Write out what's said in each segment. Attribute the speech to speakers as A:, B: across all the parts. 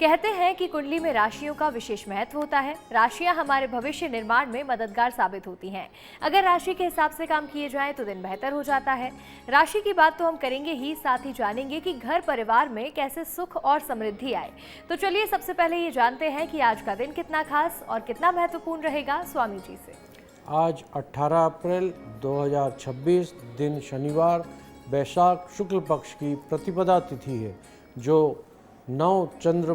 A: कहते हैं कि कुंडली में राशियों का विशेष महत्व होता है। राशियां हमारे भविष्य निर्माण में मददगार साबित होती हैं। अगर राशि के हिसाब से काम किए जाएं तो दिन बेहतर हो जाता है। राशि की बात तो हम करेंगे ही, साथ ही जानेंगे कि घर परिवार में कैसे सुख और समृद्धि आए। तो चलिए सबसे पहले ये जानते हैं कि आज का दिन कितना खास और कितना महत्वपूर्ण रहेगा स्वामी जी से।
B: आज 18 अप्रैल 2026 दिन शनिवार, वैशाख शुक्ल पक्ष की प्रतिपदा तिथि है, जो नव चंद्र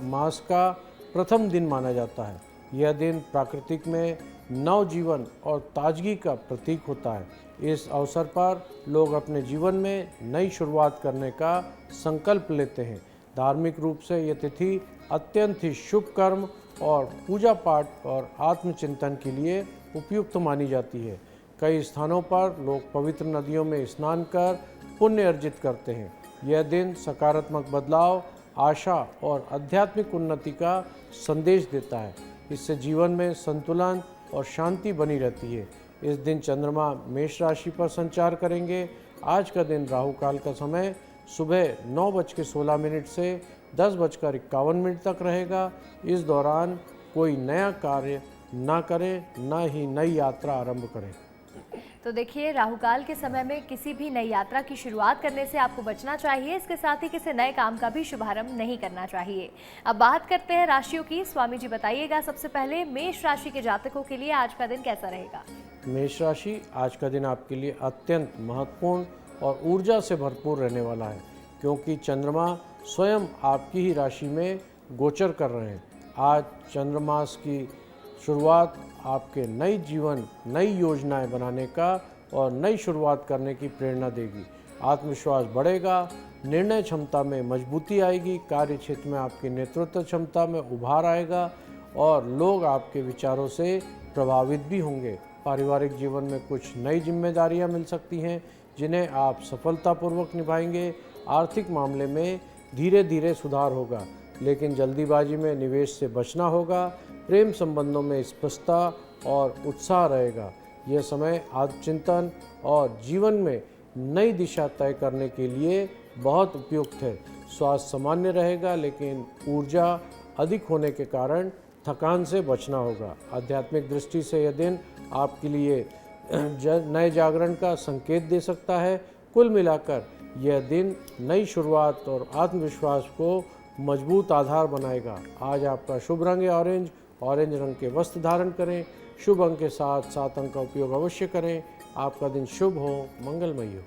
B: मास का प्रथम दिन माना जाता है। यह दिन प्राकृतिक में नव जीवन और ताजगी का प्रतीक होता है। इस अवसर पर लोग अपने जीवन में नई शुरुआत करने का संकल्प लेते हैं। धार्मिक रूप से यह तिथि अत्यंत ही शुभ कर्म और पूजा पाठ और आत्मचिंतन के लिए उपयुक्त मानी जाती है। कई स्थानों पर लोग पवित्र नदियों में स्नान कर पुण्य अर्जित करते हैं। यह दिन सकारात्मक बदलाव, आशा और आध्यात्मिक उन्नति का संदेश देता है। इससे जीवन में संतुलन और शांति बनी रहती है। इस दिन चंद्रमा मेष राशि पर संचार करेंगे। आज का दिन राहु काल का समय सुबह 9:16 से 10:51 तक रहेगा। इस दौरान कोई नया कार्य ना करें, न ही नई यात्रा आरंभ करें।
A: तो देखिए, राहुकाल के समय में किसी भी नई यात्रा की शुरुआत करने से आपको बचना चाहिए। इसके साथ ही किसी नए काम का भी शुभारंभ नहीं करना चाहिए। अब बात करते हैं राशियों की। स्वामी जी बताइएगा सबसे पहले मेष राशि के जातकों के लिए आज का दिन कैसा रहेगा।
B: मेष राशि, आज का दिन आपके लिए अत्यंत महत्वपूर्ण और ऊर्जा से भरपूर रहने वाला है, क्योंकि चंद्रमा स्वयं आपकी ही राशि में गोचर कर रहे हैं। आज चंद्रमास की शुरुआत आपके नई जीवन, नई योजनाएं बनाने का और नई शुरुआत करने की प्रेरणा देगी। आत्मविश्वास बढ़ेगा, निर्णय क्षमता में मजबूती आएगी, कार्य क्षेत्र में आपकी नेतृत्व क्षमता में उभार आएगा और लोग आपके विचारों से प्रभावित भी होंगे। पारिवारिक जीवन में कुछ नई जिम्मेदारियां मिल सकती हैं, जिन्हें आप सफलतापूर्वक निभाएंगे। आर्थिक मामले में धीरे धीरे सुधार होगा, लेकिन जल्दीबाजी में निवेश से बचना होगा। प्रेम संबंधों में स्पष्टता और उत्साह रहेगा। यह समय आत्मचिंतन और जीवन में नई दिशा तय करने के लिए बहुत उपयुक्त है। स्वास्थ्य सामान्य रहेगा, लेकिन ऊर्जा अधिक होने के कारण थकान से बचना होगा। आध्यात्मिक दृष्टि से यह दिन आपके लिए नए जागरण का संकेत दे सकता है। कुल मिलाकर यह दिन नई शुरुआत और आत्मविश्वास को मजबूत आधार बनाएगा। आज आपका शुभ रंग है ऑरेंज। ऑरेंज रंग के वस्त्र धारण करें। शुभ अंक के साथ 7 अंक का उपयोग अवश्य करें। आपका दिन शुभ हो, मंगलमय हो।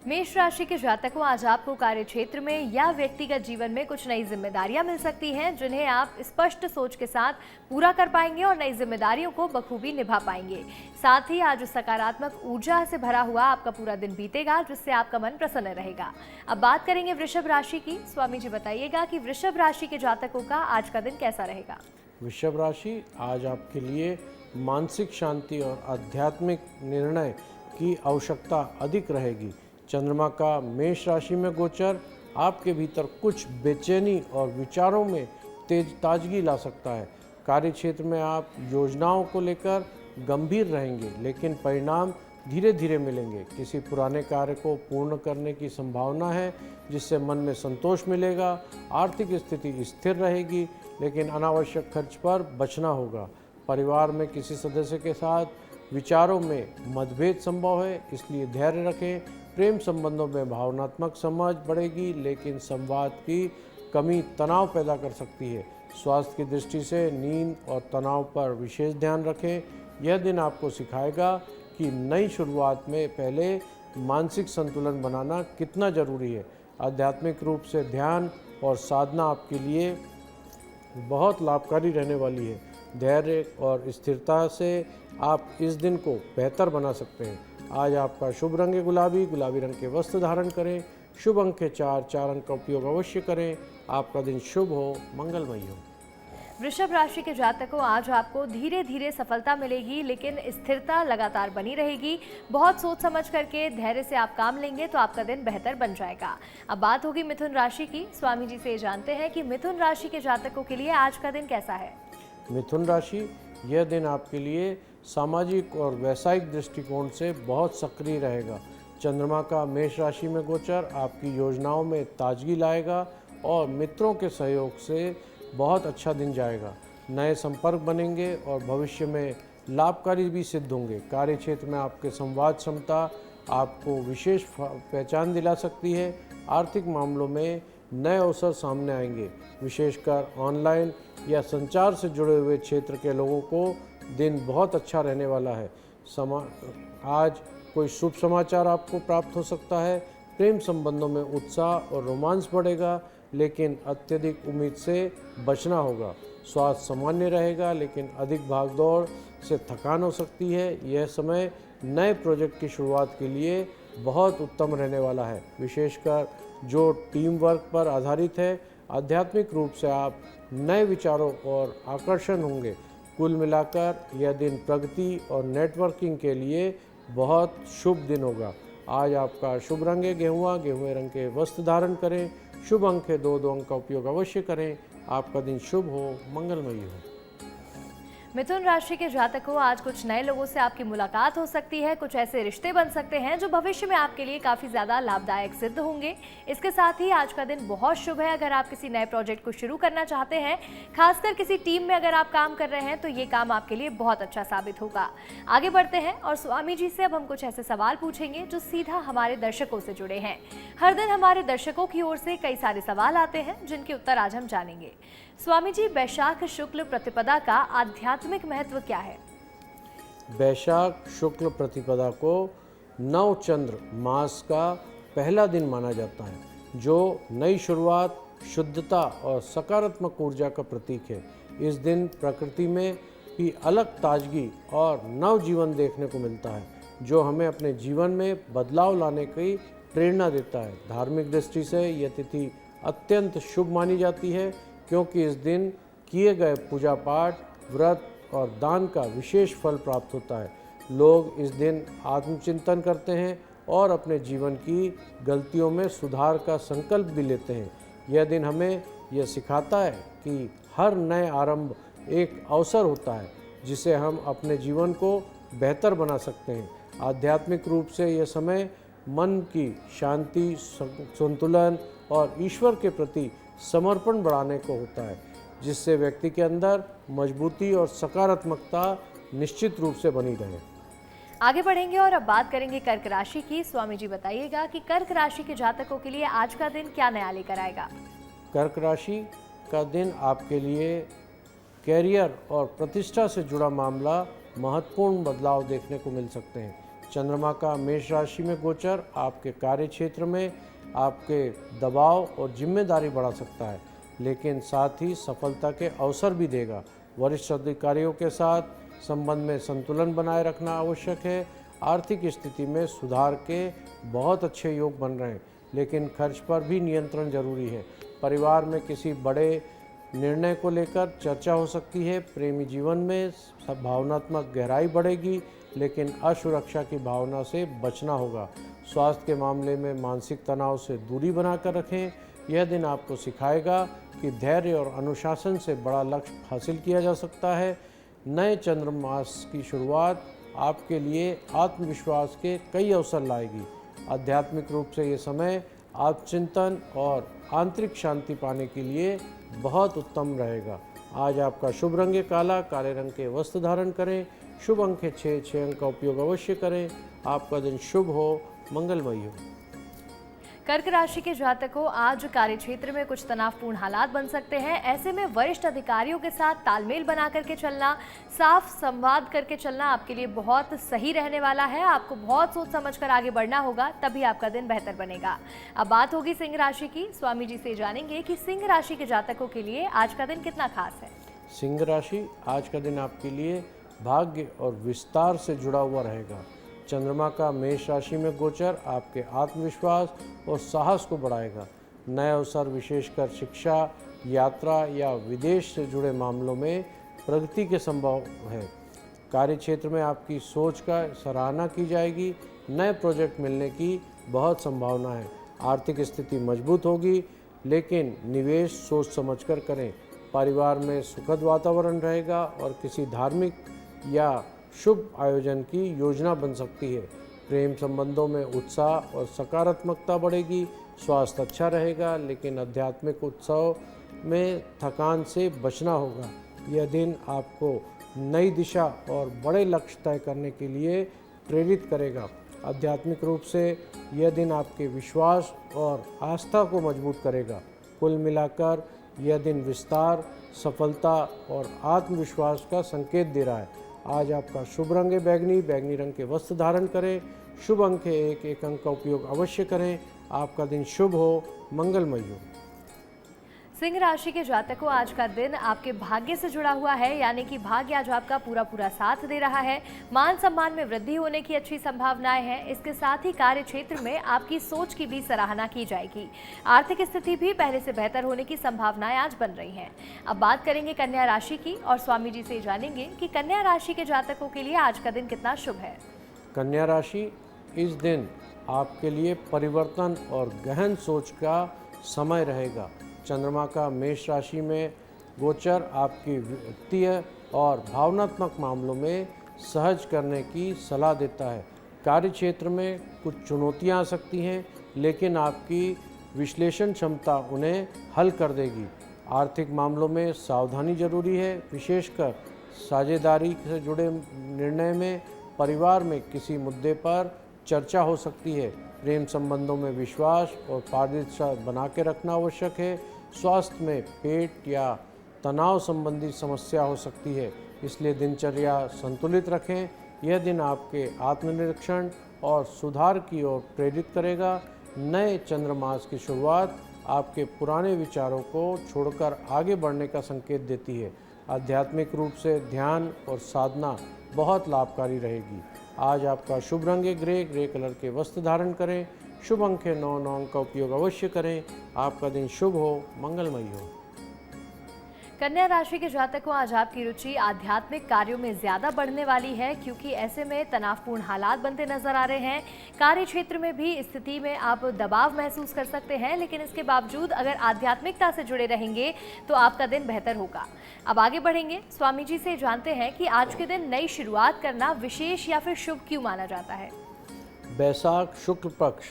A: मेष राशि के जातकों, आज आपको कार्य क्षेत्र में या व्यक्तिगत जीवन में कुछ नई जिम्मेदारियां मिल सकती हैं, जिन्हें आप स्पष्ट सोच के साथ पूरा कर पाएंगे और नई जिम्मेदारियों को बखूबी निभा पाएंगे। साथ ही आज सकारात्मक ऊर्जा से भरा हुआ आपका पूरा दिन बीतेगा, जिससे आपका मन प्रसन्न रहेगा। अब बात करेंगे वृषभ राशि की। स्वामी जी बताइएगा कि वृषभ राशि के जातकों का आज का दिन कैसा रहेगा।
B: वृषभ राशि, आज आपके लिए मानसिक शांति और आध्यात्मिक निर्णय की आवश्यकता अधिक रहेगी। चंद्रमा का मेष राशि में गोचर आपके भीतर कुछ बेचैनी और विचारों में ताजगी ला सकता है। कार्य क्षेत्र में आप योजनाओं को लेकर गंभीर रहेंगे, लेकिन परिणाम धीरे धीरे मिलेंगे। किसी पुराने कार्य को पूर्ण करने की संभावना है, जिससे मन में संतोष मिलेगा। आर्थिक स्थिति स्थिर रहेगी, लेकिन अनावश्यक खर्च पर बचना होगा। परिवार में किसी सदस्य के साथ विचारों में मतभेद संभव है, इसलिए धैर्य रखें। प्रेम संबंधों में भावनात्मक समझ बढ़ेगी, लेकिन संवाद की कमी तनाव पैदा कर सकती है। स्वास्थ्य की दृष्टि से नींद और तनाव पर विशेष ध्यान रखें। यह दिन आपको सिखाएगा कि नई शुरुआत में पहले मानसिक संतुलन बनाना कितना जरूरी है। आध्यात्मिक रूप से ध्यान और साधना आपके लिए बहुत लाभकारी रहने वाली है। धैर्य और स्थिरता से आप इस दिन को बेहतर बना सकते हैं। आज आपका शुभ रंग है गुलाबी। गुलाबी रंग के वस्त्र धारण करें। शुभ अंक के 4 अंक का उपयोग अवश्य करें। आपका दिन शुभ हो, मंगलमय हो।
A: वृषभ राशि के जातकों, आज आपको धीरे धीरे सफलता मिलेगी, लेकिन स्थिरता लगातार बनी रहेगी। बहुत सोच समझ करके धैर्य से आप काम लेंगे तो आपका दिन बेहतर बन जाएगा। अब बात होगी मिथुन राशि की। स्वामी जी से जानते हैं कि मिथुन राशि के जातकों के लिए आज का दिन कैसा है।
B: मिथुन राशि, यह दिन आपके लिए सामाजिक और व्यावसायिक दृष्टिकोण से बहुत सक्रिय रहेगा। चंद्रमा का मेष राशि में गोचर आपकी योजनाओं में ताजगी लाएगा और मित्रों के सहयोग से बहुत अच्छा दिन जाएगा। नए संपर्क बनेंगे और भविष्य में लाभकारी भी सिद्ध होंगे। कार्य क्षेत्र में आपके संवाद क्षमता आपको विशेष पहचान दिला सकती है। आर्थिक मामलों में नए अवसर सामने आएंगे। विशेषकर ऑनलाइन या संचार से जुड़े हुए क्षेत्र के लोगों को दिन बहुत अच्छा रहने वाला है। आज कोई शुभ समाचार आपको प्राप्त हो सकता है। प्रेम संबंधों में उत्साह और रोमांस बढ़ेगा, लेकिन अत्यधिक उम्मीद से बचना होगा। स्वास्थ्य सामान्य रहेगा, लेकिन अधिक भागदौड़ से थकान हो सकती है। यह समय नए प्रोजेक्ट की शुरुआत के लिए बहुत उत्तम रहने वाला है, विशेषकर जो टीम वर्क पर आधारित है। आध्यात्मिक रूप से आप नए विचारों और आकर्षण होंगे। कुल मिलाकर यह दिन प्रगति और नेटवर्किंग के लिए बहुत शुभ दिन होगा। आज आपका शुभ रंग है गेहुआ। गेहुए रंग के वस्त्र धारण करें। शुभ अंक है 2 अंक का उपयोग अवश्य करें। आपका दिन शुभ हो, मंगलमयी हो।
A: मिथुन राशि के जातकों, आज कुछ नए लोगों से आपकी मुलाकात हो सकती है। कुछ ऐसे रिश्ते बन सकते हैं जो भविष्य में आपके लिए काफ़ी ज़्यादा लाभदायक सिद्ध होंगे। इसके साथ ही आज का दिन बहुत शुभ है। अगर आप किसी नए प्रोजेक्ट को शुरू करना चाहते हैं, खासकर किसी टीम में अगर आप काम कर रहे हैं, तो ये काम आपके लिए बहुत अच्छा साबित होगा। आगे बढ़ते हैं और स्वामी जी से अब हम कुछ ऐसे सवाल पूछेंगे जो सीधा हमारे दर्शकों से जुड़े हैं। हर दिन हमारे दर्शकों की ओर से कई सारे सवाल आते हैं जिनके उत्तर आज हम जानेंगे। स्वामी जी, वैशाख शुक्ल प्रतिपदा का आध्यात्मिक महत्व क्या है?
B: वैशाख शुक्ल प्रतिपदा को नवचंद्र मास का पहला दिन माना जाता है, जो नई शुरुआत, शुद्धता और सकारात्मक ऊर्जा का प्रतीक है। इस दिन प्रकृति में भी अलग ताजगी और नव जीवन देखने को मिलता है, जो हमें अपने जीवन में बदलाव लाने की प्रेरणा देता है। धार्मिक दृष्टि से यह तिथि अत्यंत शुभ मानी जाती है, क्योंकि इस दिन किए गए पूजा पाठ, व्रत और दान का विशेष फल प्राप्त होता है। लोग इस दिन आत्मचिंतन करते हैं और अपने जीवन की गलतियों में सुधार का संकल्प भी लेते हैं। यह दिन हमें यह सिखाता है कि हर नए आरंभ एक अवसर होता है, जिसे हम अपने जीवन को बेहतर बना सकते हैं। आध्यात्मिक रूप से यह समय मन की शांति, संतुलन और ईश्वर के प्रति समर्पण बढ़ाने को होता है, जिससे व्यक्ति के अंदर मजबूती और सकारात्मकता निश्चित रूप से बनी रहे।
A: आगे बढ़ेंगे और अब बात करेंगे कर्क राशि की। स्वामी जी बताइएगा कि कर्क राशि के जातकों के लिए आज का दिन क्या नया लेकर आएगा?
B: कर्क राशि का दिन आपके लिए कैरियर और प्रतिष्ठा से जुड़ा मामला महत्वपूर्ण बदलाव देखने को मिल सकते हैं। चंद्रमा का मेष राशि में गोचर आपके कार्य क्षेत्र में आपके दबाव और जिम्मेदारी बढ़ा सकता है, लेकिन साथ ही सफलता के अवसर भी देगा। वरिष्ठ अधिकारियों के साथ संबंध में संतुलन बनाए रखना आवश्यक है। आर्थिक स्थिति में सुधार के बहुत अच्छे योग बन रहे हैं, लेकिन खर्च पर भी नियंत्रण जरूरी है। परिवार में किसी बड़े निर्णय को लेकर चर्चा हो सकती है। प्रेमी जीवन में भावनात्मक गहराई बढ़ेगी, लेकिन असुरक्षा की भावना से बचना होगा। स्वास्थ्य के मामले में मानसिक तनाव से दूरी बनाकर रखें। यह दिन आपको सिखाएगा कि धैर्य और अनुशासन से बड़ा लक्ष्य हासिल किया जा सकता है। नए चंद्रमास की शुरुआत आपके लिए आत्मविश्वास के कई अवसर लाएगी। आध्यात्मिक रूप से ये समय आत्मचिंतन और आंतरिक शांति पाने के लिए बहुत उत्तम रहेगा। आज आपका शुभ रंग है काला। काले रंग के वस्त्र धारण करें। शुभ अंक है 6 अंक का उपयोग अवश्य करें। आपका दिन शुभ हो, मंगलमयी हो।
A: कर्क राशि के जातकों, आज कार्य क्षेत्र में कुछ तनावपूर्ण हालात बन सकते हैं। ऐसे में वरिष्ठ अधिकारियों के साथ तालमेल बना करके चलना, साफ संवाद करके चलना आपके लिए बहुत सही रहने वाला है। आपको बहुत सोच समझ कर आगे बढ़ना होगा, तभी आपका दिन बेहतर बनेगा। अब बात होगी सिंह राशि की। स्वामी जी से जानेंगे कि सिंह राशि के जातकों के लिए आज का दिन कितना खास है।
B: सिंह राशि, आज का दिन आपके लिए भाग्य और विस्तार से जुड़ा हुआ रहेगा। चंद्रमा का मेष राशि में गोचर आपके आत्मविश्वास और साहस को बढ़ाएगा। नए अवसर, विशेषकर शिक्षा, यात्रा या विदेश से जुड़े मामलों में प्रगति के संभव है। कार्य क्षेत्र में आपकी सोच का सराहना की जाएगी। नए प्रोजेक्ट मिलने की बहुत संभावना है। आर्थिक स्थिति मजबूत होगी, लेकिन निवेश सोच समझकर करें। परिवार में सुखद वातावरण रहेगा और किसी धार्मिक या शुभ आयोजन की योजना बन सकती है। प्रेम संबंधों में उत्साह और सकारात्मकता बढ़ेगी। स्वास्थ्य अच्छा रहेगा, लेकिन आध्यात्मिक उत्सव में थकान से बचना होगा। यह दिन आपको नई दिशा और बड़े लक्ष्य तय करने के लिए प्रेरित करेगा। आध्यात्मिक रूप से यह दिन आपके विश्वास और आस्था को मजबूत करेगा। कुल मिलाकर यह दिन विस्तार, सफलता और आत्मविश्वास का संकेत दे रहा है। आज आपका शुभ रंग है बैगनी। बैगनी रंग के वस्त्र धारण करें। शुभ अंक है 1। 1 अंक का उपयोग अवश्य करें। आपका दिन शुभ हो, मंगलमय हो।
A: सिंह राशि के जातकों, आज का दिन आपके भाग्य से जुड़ा हुआ है, यानी कि भाग्य आज आपका पूरा साथ दे रहा है। मान सम्मान में वृद्धि होने की अच्छी संभावनाएं हैं। इसके साथ ही कार्य क्षेत्र में आपकी सोच की भी सराहना की जाएगी। आर्थिक स्थिति भी पहले से बेहतर होने की संभावनाएं आज बन रही हैं। अब बात करेंगे कन्या राशि की और स्वामी जी से जानेंगे कि कन्या राशि के जातकों के लिए आज का दिन कितना शुभ है।
B: कन्या राशि, इस दिन आपके लिए परिवर्तन और गहन सोच का समय रहेगा। चंद्रमा का मेष राशि में गोचर आपकी वित्तीय और भावनात्मक मामलों में सहज करने की सलाह देता है। कार्य क्षेत्र में कुछ चुनौतियां आ सकती हैं, लेकिन आपकी विश्लेषण क्षमता उन्हें हल कर देगी। आर्थिक मामलों में सावधानी जरूरी है, विशेषकर साझेदारी से जुड़े निर्णय में। परिवार में किसी मुद्दे पर चर्चा हो सकती है। प्रेम संबंधों में विश्वास और पारदर्शिता बना के रखना आवश्यक है। स्वास्थ्य में पेट या तनाव संबंधी समस्या हो सकती है, इसलिए दिनचर्या संतुलित रखें। यह दिन आपके आत्मनिरीक्षण और सुधार की ओर प्रेरित करेगा। नए चंद्रमास की शुरुआत आपके पुराने विचारों को छोड़कर आगे बढ़ने का संकेत देती है। आध्यात्मिक रूप से ध्यान और साधना बहुत लाभकारी रहेगी। आज आपका शुभ रंग है ग्रे। ग्रे कलर के वस्त्र धारण करें। शुभ अंक है 9। 9 अंक का उपयोग अवश्य करें। आपका दिन शुभ हो, मंगलमय हो।
A: कन्या राशि के जातकों, आज आपकी रुचि आध्यात्मिक कार्यों में ज्यादा बढ़ने वाली है, क्योंकि ऐसे में तनावपूर्ण हालात बनते नजर आ रहे हैं। कार्य क्षेत्र में भी स्थिति में आप दबाव महसूस कर सकते हैं, लेकिन इसके बावजूद अगर आध्यात्मिकता से जुड़े रहेंगे तो आपका दिन बेहतर होगा। अब आगे बढ़ेंगे, स्वामी जी से जानते हैं कि आज के दिन नई शुरुआत करना विशेष या फिर शुभ क्यों माना जाता है।
B: बैसाख शुक्ल पक्ष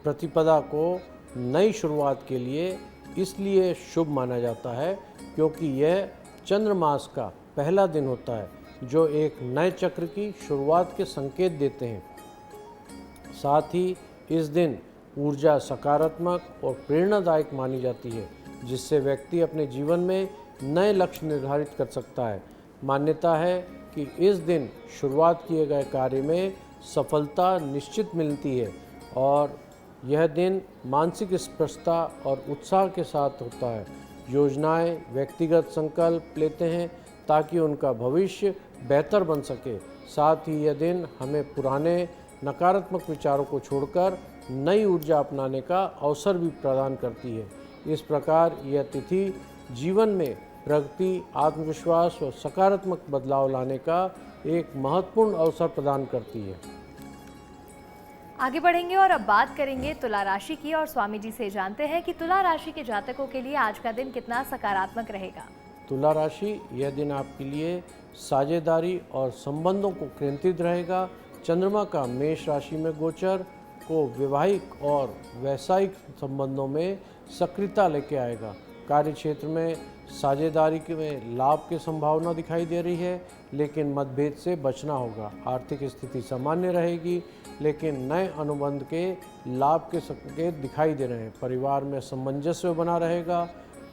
B: प्रतिपदा को नई शुरुआत के लिए इसलिए शुभ माना जाता है क्योंकि यह चंद्रमास का पहला दिन होता है, जो एक नए चक्र की शुरुआत के संकेत देते हैं। साथ ही इस दिन ऊर्जा सकारात्मक और प्रेरणादायक मानी जाती है, जिससे व्यक्ति अपने जीवन में नए लक्ष्य निर्धारित कर सकता है। मान्यता है कि इस दिन शुरुआत किए गए कार्य में सफलता निश्चित मिलती है और यह दिन मानसिक स्पष्टता और उत्साह के साथ होता है। योजनाएं व्यक्तिगत संकल्प लेते हैं ताकि उनका भविष्य बेहतर बन सके। साथ ही यह दिन हमें पुराने नकारात्मक विचारों को छोड़कर नई ऊर्जा अपनाने का अवसर भी प्रदान करती है। इस प्रकार यह तिथि जीवन में प्रगति, आत्मविश्वास और सकारात्मक बदलाव लाने का एक महत्वपूर्ण अवसर प्रदान करती है।
A: आगे बढ़ेंगे और अब बात करेंगे तुला राशि की और स्वामी जी से जानते हैं कि तुला राशि के जातकों के लिए आज का दिन कितना सकारात्मक रहेगा।
B: तुला राशि, यह दिन आपके लिए साझेदारी और संबंधों को केंद्रित रहेगा। चंद्रमा का मेष राशि में गोचर को वैवाहिक और व्यावसायिक संबंधों में सक्रियता लेके आएगा। कार्य क्षेत्र में साझेदारी में लाभ की संभावना दिखाई दे रही है, लेकिन मतभेद से बचना होगा। आर्थिक स्थिति सामान्य रहेगी, लेकिन नए अनुबंध के लाभ के संकेत दिखाई दे रहे हैं। परिवार में सामंजस्य बना रहेगा।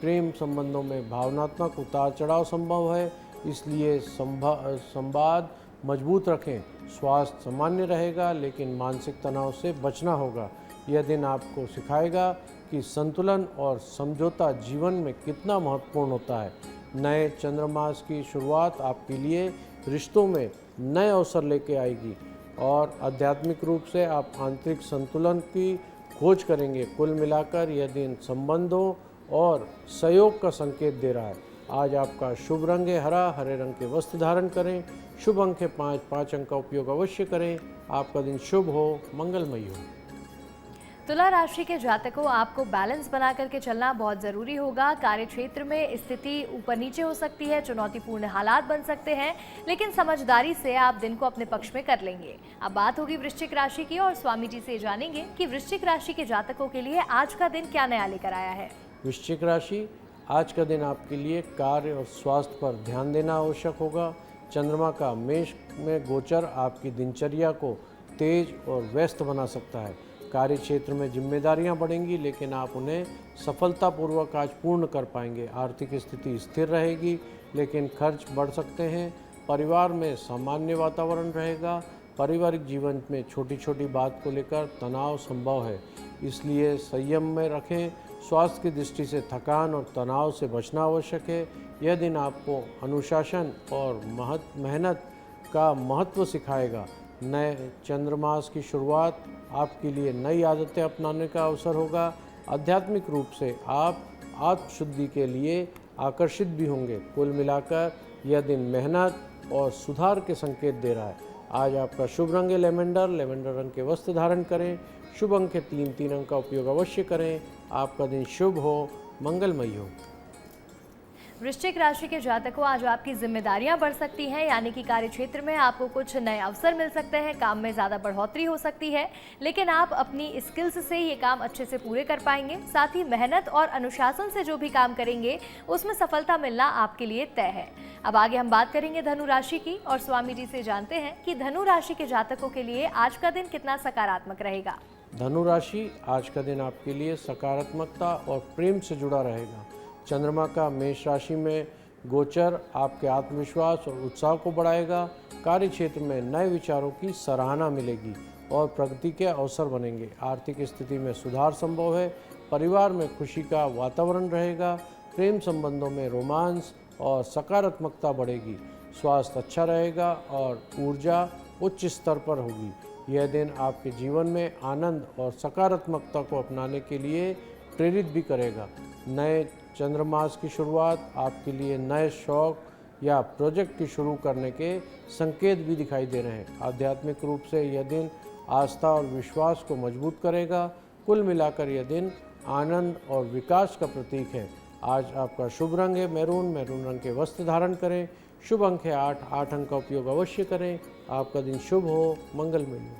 B: प्रेम संबंधों में भावनात्मक उतार चढ़ाव संभव है, इसलिए संवाद मजबूत रखें। स्वास्थ्य सामान्य रहेगा, लेकिन मानसिक तनाव से बचना होगा। यह दिन आपको सिखाएगा कि संतुलन और समझौता जीवन में कितना महत्वपूर्ण होता है। नए चंद्रमास की शुरुआत आपके लिए रिश्तों में नए अवसर लेके आएगी और आध्यात्मिक रूप से आप आंतरिक संतुलन की खोज करेंगे। कुल मिलाकर यह दिन संबंधों और सहयोग का संकेत दे रहा है। आज आपका शुभ रंग है हरा। हरे रंग के वस्त्र धारण करें। शुभ अंक है 5। 5 अंक का उपयोग अवश्य करें। आपका दिन शुभ हो, मंगलमय हो।
A: तुला राशि के जातकों, आपको बैलेंस बना करके चलना बहुत जरूरी होगा। कार्य क्षेत्र में स्थिति ऊपर नीचे हो सकती है, चुनौतीपूर्ण हालात बन सकते हैं, लेकिन समझदारी से आप दिन को अपने पक्ष में कर लेंगे। अब बात होगी वृश्चिक राशि की और स्वामी जी से जानेंगे कि वृश्चिक राशि के जातकों के लिए आज का दिन क्या नया लेकर आया है।
B: वृश्चिक राशि, आज का दिन आपके लिए कार्य और स्वास्थ्य पर ध्यान देना आवश्यक होगा। चंद्रमा का मेष में गोचर आपकी दिनचर्या को तेज और व्यस्त बना सकता है। कार्य क्षेत्र में जिम्मेदारियां बढ़ेंगी, लेकिन आप उन्हें सफलतापूर्वक आज पूर्ण कर पाएंगे। आर्थिक स्थिति स्थिर रहेगी, लेकिन खर्च बढ़ सकते हैं। परिवार में सामान्य वातावरण रहेगा। पारिवारिक जीवन में छोटी छोटी बात को लेकर तनाव संभव है, इसलिए संयम में रखें। स्वास्थ्य की दृष्टि से थकान और तनाव से बचना आवश्यक है। यह दिन आपको अनुशासन और मेहनत का महत्व सिखाएगा। नए चंद्रमास की शुरुआत आपके लिए नई आदतें अपनाने का अवसर होगा। आध्यात्मिक रूप से आप आत्मशुद्धि के लिए आकर्षित भी होंगे। कुल मिलाकर यह दिन मेहनत और सुधार के संकेत दे रहा है। आज आपका शुभ रंग है लेवेंडर। लेवेंडर रंग के वस्त्र धारण करें। शुभ अंक है 3 अंक का उपयोग अवश्य करें। आपका दिन शुभ हो, मंगलमय हो।
A: वृश्चिक राशि के जातकों, आज आपकी जिम्मेदारियां बढ़ सकती हैं, यानी कि कार्य क्षेत्र में आपको कुछ नए अवसर मिल सकते हैं। काम में ज़्यादा बढ़ोतरी हो सकती है, लेकिन आप अपनी स्किल्स से ये काम अच्छे से पूरे कर पाएंगे। साथ ही मेहनत और अनुशासन से जो भी काम करेंगे उसमें सफलता मिलना आपके लिए तय है। अब आगे हम बात करेंगे धनु राशि की और स्वामी जी से जानते हैं कि धनु राशि के जातकों के लिए आज का दिन कितना सकारात्मक रहेगा।
B: धनु राशि, आज का दिन आपके लिए सकारात्मकता और प्रेम से जुड़ा रहेगा। चंद्रमा का मेष राशि में गोचर आपके आत्मविश्वास और उत्साह को बढ़ाएगा। कार्य क्षेत्र में नए विचारों की सराहना मिलेगी और प्रगति के अवसर बनेंगे। आर्थिक स्थिति में सुधार संभव है। परिवार में खुशी का वातावरण रहेगा। प्रेम संबंधों में रोमांस और सकारात्मकता बढ़ेगी। स्वास्थ्य अच्छा रहेगा और ऊर्जा उच्च स्तर पर होगी। यह दिन आपके जीवन में आनंद और सकारात्मकता को अपनाने के लिए प्रेरित भी करेगा। नए चंद्रमास की शुरुआत आपके लिए नए शौक या प्रोजेक्ट की शुरू करने के संकेत भी दिखाई दे रहे हैं। आध्यात्मिक रूप से यह दिन आस्था और विश्वास को मजबूत करेगा। कुल मिलाकर यह दिन आनंद और विकास का प्रतीक है। आज आपका शुभ रंग है मैरून। मैरून रंग के वस्त्र धारण करें। शुभ अंक है 8 अंक का उपयोग अवश्य करें। आपका दिन शुभ हो, मंगलमय हो।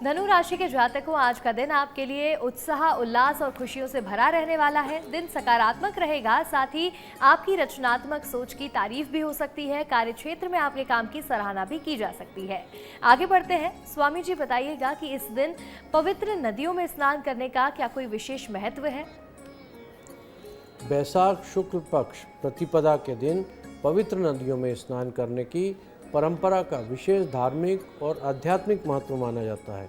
A: धनु राशि के जातकों, आज का दिन आपके लिए उत्साह, उल्लास और खुशियों से भरा रहने वाला है। दिन सकारात्मक रहेगा, साथ ही आपकी रचनात्मक सोच की तारीफ भी हो सकती है। कार्य क्षेत्र में आपके काम की सराहना भी की जा सकती है। आगे बढ़ते हैं। स्वामी जी बताइएगा कि इस दिन पवित्र नदियों में स्नान करने का क्या कोई विशेष महत्व है।
B: बैसाख शुक्ल पक्ष प्रतिपदा के दिन पवित्र नदियों में स्नान करने की परंपरा का विशेष धार्मिक और आध्यात्मिक महत्व माना जाता है।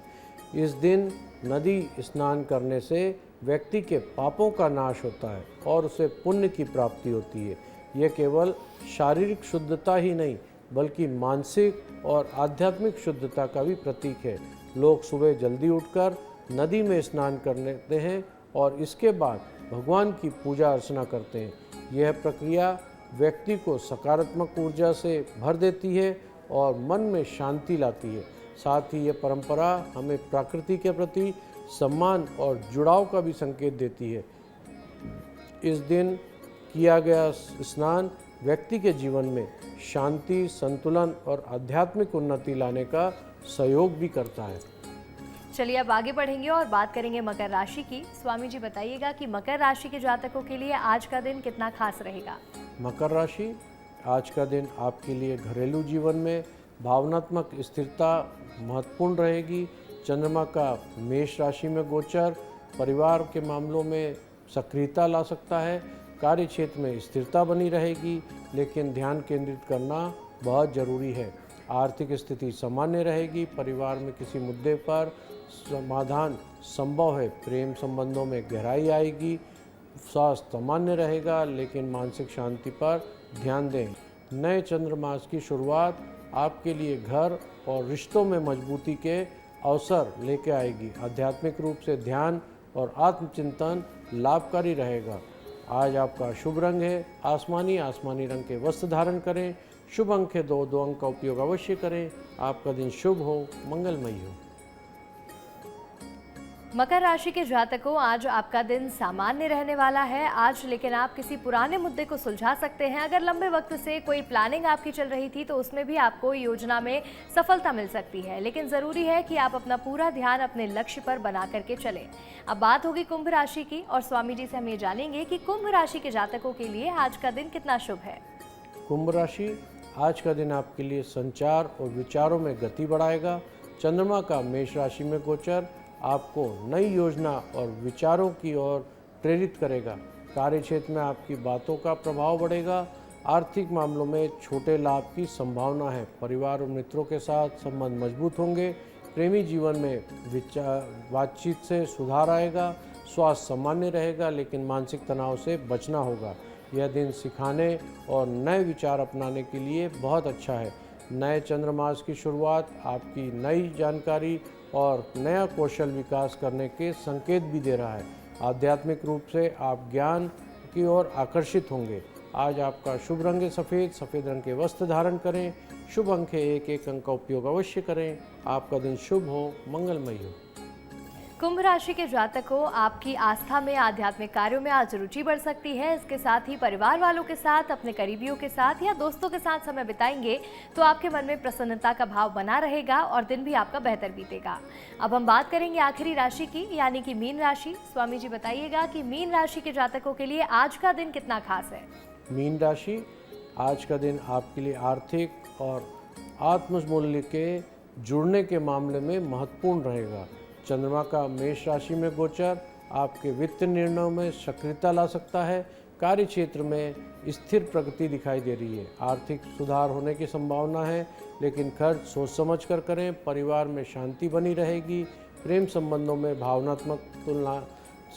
B: इस दिन नदी स्नान करने से व्यक्ति के पापों का नाश होता है और उसे पुण्य की प्राप्ति होती है। यह केवल शारीरिक शुद्धता ही नहीं, बल्कि मानसिक और आध्यात्मिक शुद्धता का भी प्रतीक है। लोग सुबह जल्दी उठकर नदी में स्नान करते हैं और इसके बाद भगवान की पूजा अर्चना करते हैं। यह प्रक्रिया व्यक्ति को सकारात्मक ऊर्जा से भर देती है और मन में शांति लाती है। साथ ही यह परंपरा हमें प्रकृति के प्रति सम्मान और जुड़ाव का भी संकेत देती है। इस दिन किया गया स्नान व्यक्ति के जीवन में शांति, संतुलन और आध्यात्मिक उन्नति लाने का सहयोग भी करता है।
A: चलिए अब आगे बढ़ेंगे और बात करेंगे मकर राशि की। स्वामी जी बताइएगा कि मकर राशि के जातकों के लिए आज का दिन कितना खास रहेगा।
B: मकर राशि, आज का दिन आपके लिए घरेलू जीवन में भावनात्मक स्थिरता महत्वपूर्ण रहेगी। चंद्रमा का मेष राशि में गोचर परिवार के मामलों में सक्रियता ला सकता है। कार्य क्षेत्र में स्थिरता बनी रहेगी, लेकिन ध्यान केंद्रित करना बहुत ज़रूरी है। आर्थिक स्थिति सामान्य रहेगी। परिवार में किसी मुद्दे पर समाधान संभव है। प्रेम संबंधों में गहराई आएगी। स्वास्थ्य सामान्य रहेगा, लेकिन मानसिक शांति पर ध्यान दें। नए चंद्रमास की शुरुआत आपके लिए घर और रिश्तों में मजबूती के अवसर लेके आएगी। आध्यात्मिक रूप से ध्यान और आत्मचिंतन लाभकारी रहेगा। आज आपका शुभ रंग है आसमानी। आसमानी रंग के वस्त्र धारण करें। शुभ अंक है 2 अंक का उपयोग अवश्य करें। आपका दिन शुभ हो, मंगलमय हो।
A: मकर राशि के जातकों, आज आपका दिन सामान्य रहने वाला है आज, लेकिन आप किसी पुराने मुद्दे को सुलझा सकते हैं। अगर लंबे वक्त से कोई प्लानिंग आपकी चल रही थी तो उसमें भी आपको योजना में सफलता मिल सकती है, लेकिन ज़रूरी है कि आप अपना पूरा ध्यान अपने लक्ष्य पर बना करके चलें। अब बात होगी कुंभ राशि की और स्वामी जी से हम ये जानेंगे कि कुंभ राशि के जातकों के लिए आज का दिन कितना शुभ है।
B: कुंभ राशि, आज का दिन आपके लिए संचार और विचारों में गति बढ़ाएगा। चंद्रमा का मेष राशि में गोचर आपको नई योजना और विचारों की ओर प्रेरित करेगा। कार्य क्षेत्र में आपकी बातों का प्रभाव बढ़ेगा। आर्थिक मामलों में छोटे लाभ की संभावना है। परिवार और मित्रों के साथ संबंध मजबूत होंगे। प्रेमी जीवन में बातचीत से सुधार आएगा। स्वास्थ्य सामान्य रहेगा, लेकिन मानसिक तनाव से बचना होगा। यह दिन सिखाने और नए विचार अपनाने के लिए बहुत अच्छा है। नए चंद्रमास की शुरुआत आपकी नई जानकारी और नया कौशल विकास करने के संकेत भी दे रहा है। आध्यात्मिक रूप से आप ज्ञान की ओर आकर्षित होंगे। आज आपका शुभ रंग है सफ़ेद। सफ़ेद रंग के वस्त्र धारण करें। शुभ अंक है 1 अंक का उपयोग अवश्य करें। आपका दिन शुभ हो, मंगलमय हो।
A: कुंभ राशि के जातकों, आपकी आस्था में आध्यात्मिक कार्यों में आज रुचि बढ़ सकती है। इसके साथ ही परिवार वालों के साथ, अपने करीबियों के साथ या दोस्तों के साथ समय बिताएंगे तो आपके मन में प्रसन्नता का भाव बना रहेगा और दिन भी आपका बेहतर बीतेगा। अब हम बात करेंगे आखिरी राशि की, यानी कि मीन राशि। स्वामी जी बताइएगा कि मीन राशि के जातकों के लिए आज का दिन कितना खास है।
B: मीन राशि, आज का दिन आपके लिए आर्थिक और आत्ममूल्य के जुड़ने के मामले में महत्वपूर्ण रहेगा। चंद्रमा का मेष राशि में गोचर आपके वित्त निर्णयों में सक्रियता ला सकता है। कार्य क्षेत्र में स्थिर प्रगति दिखाई दे रही है। आर्थिक सुधार होने की संभावना है, लेकिन खर्च सोच समझ कर करें। परिवार में शांति बनी रहेगी। प्रेम संबंधों में भावनात्मक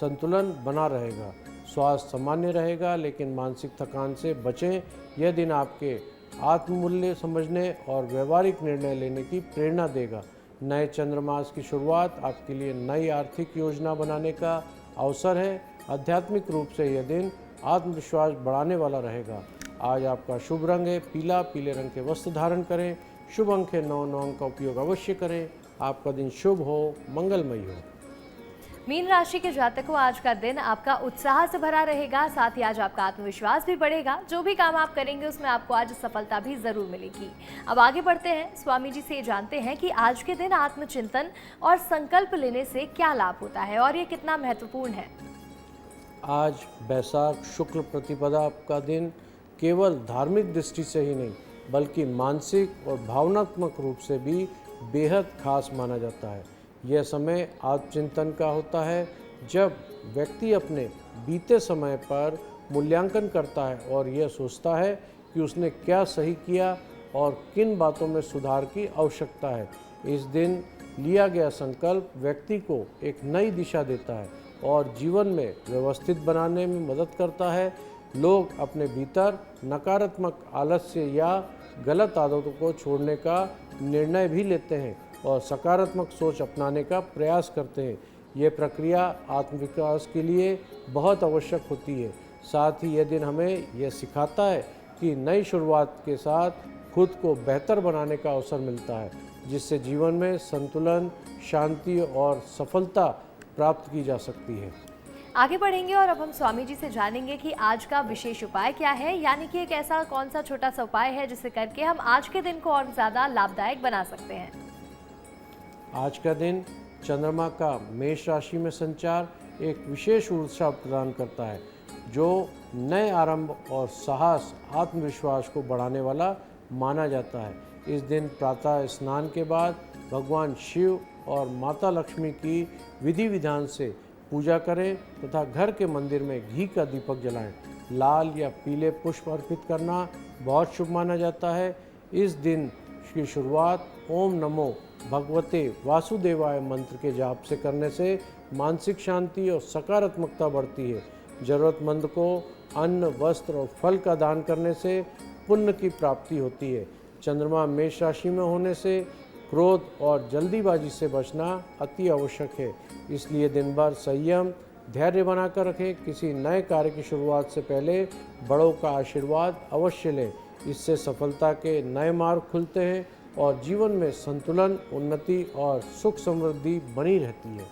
B: संतुलन बना रहेगा। स्वास्थ्य सामान्य रहेगा, लेकिन मानसिक थकान से बचें। यह दिन आपके आत्ममूल्य समझने और व्यवहारिक निर्णय लेने की प्रेरणा देगा। नए चंद्रमास की शुरुआत आपके लिए नई आर्थिक योजना बनाने का अवसर है। आध्यात्मिक रूप से यह दिन आत्मविश्वास बढ़ाने वाला रहेगा। आज आपका शुभ रंग है पीला। पीले रंग के वस्त्र धारण करें। शुभ अंक है 9 अंक का उपयोग अवश्य करें। आपका दिन शुभ हो, मंगलमय हो।
A: मीन राशि के जातकों, आज का दिन आपका उत्साह से भरा रहेगा। साथ ही आज आपका आत्मविश्वास भी बढ़ेगा। जो भी काम आप करेंगे उसमें आपको आज सफलता भी जरूर मिलेगी। अब आगे बढ़ते हैं, स्वामी जी से जानते हैं कि आज के दिन आत्मचिंतन और संकल्प लेने से क्या लाभ होता है और ये कितना महत्वपूर्ण है।
B: आज बैसाख शुक्ल प्रतिपदा का दिन केवल धार्मिक दृष्टि से ही नहीं, बल्कि मानसिक और भावनात्मक रूप से भी बेहद खास माना जाता है। यह समय आत्मचिंतन का होता है, जब व्यक्ति अपने बीते समय पर मूल्यांकन करता है और यह सोचता है कि उसने क्या सही किया और किन बातों में सुधार की आवश्यकता है। इस दिन लिया गया संकल्प व्यक्ति को एक नई दिशा देता है और जीवन में व्यवस्थित बनाने में मदद करता है। लोग अपने भीतर नकारात्मक आलस्य या गलत आदतों को छोड़ने का निर्णय भी लेते हैं और सकारात्मक सोच अपनाने का प्रयास करते हैं। ये प्रक्रिया आत्मविकास के लिए बहुत आवश्यक होती है। साथ ही यह दिन हमें यह सिखाता है कि नई शुरुआत के साथ खुद को बेहतर बनाने का अवसर मिलता है, जिससे जीवन में संतुलन, शांति और सफलता प्राप्त की जा सकती है।
A: आगे बढ़ेंगे और अब हम स्वामी जी से जानेंगे कि आज का विशेष उपाय क्या है, यानी कि एक ऐसा कौन सा छोटा सा उपाय है जिसे करके हम आज के दिन को और ज़्यादा लाभदायक बना सकते हैं।
B: आज का दिन चंद्रमा का मेष राशि में संचार एक विशेष ऊर्जा प्रदान करता है, जो नए आरंभ और साहस, आत्मविश्वास को बढ़ाने वाला माना जाता है। इस दिन प्रातः स्नान के बाद भगवान शिव और माता लक्ष्मी की विधि विधान से पूजा करें तथा घर के मंदिर में घी का दीपक जलाएं। लाल या पीले पुष्प अर्पित करना बहुत शुभ माना जाता है। इस दिन की शुरुआत ओम नमो भगवते वासुदेवाय मंत्र के जाप से करने से मानसिक शांति और सकारात्मकता बढ़ती है। जरूरतमंद को अन्न, वस्त्र और फल का दान करने से पुण्य की प्राप्ति होती है। चंद्रमा मेष राशि में होने से क्रोध और जल्दीबाजी से बचना अति आवश्यक है। इसलिए दिन भर संयम, धैर्य बनाकर रखें। किसी नए कार्य की शुरुआत से पहले बड़ों का आशीर्वाद अवश्य लें। इससे सफलता के नए मार्ग खुलते हैं और जीवन में संतुलन, उन्नति और सुख समृद्धि बनी रहती है।